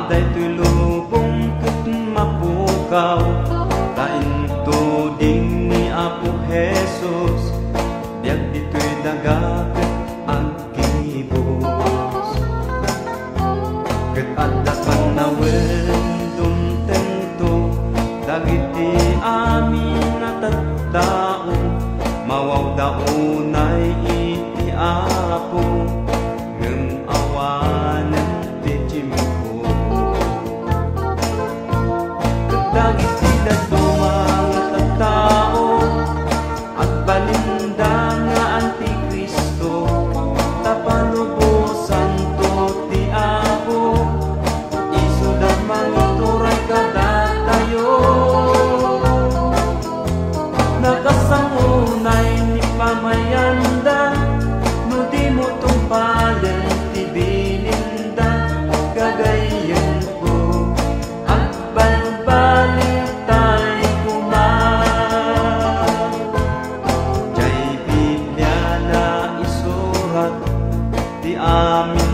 Aday tulubong ket mapukaw, lain to ding ni Apo Jesus, biag dito'y dagat ang kibos. Ket addas manawen dumtento, dagiti amin natattao, mawaw daunay iti Apo, ngem awanen ti Jimpo. Dagiti daduma nga tattao, agbalinda nga Antikristo, tapanubosan to ti Apo, isuda mangituray kadatayo. Nakasangunay ni pamayanda, no di mo tumpalen ti bininda, gagayen ko at balbalitay kuman. Jay Biblia na isurat ti amin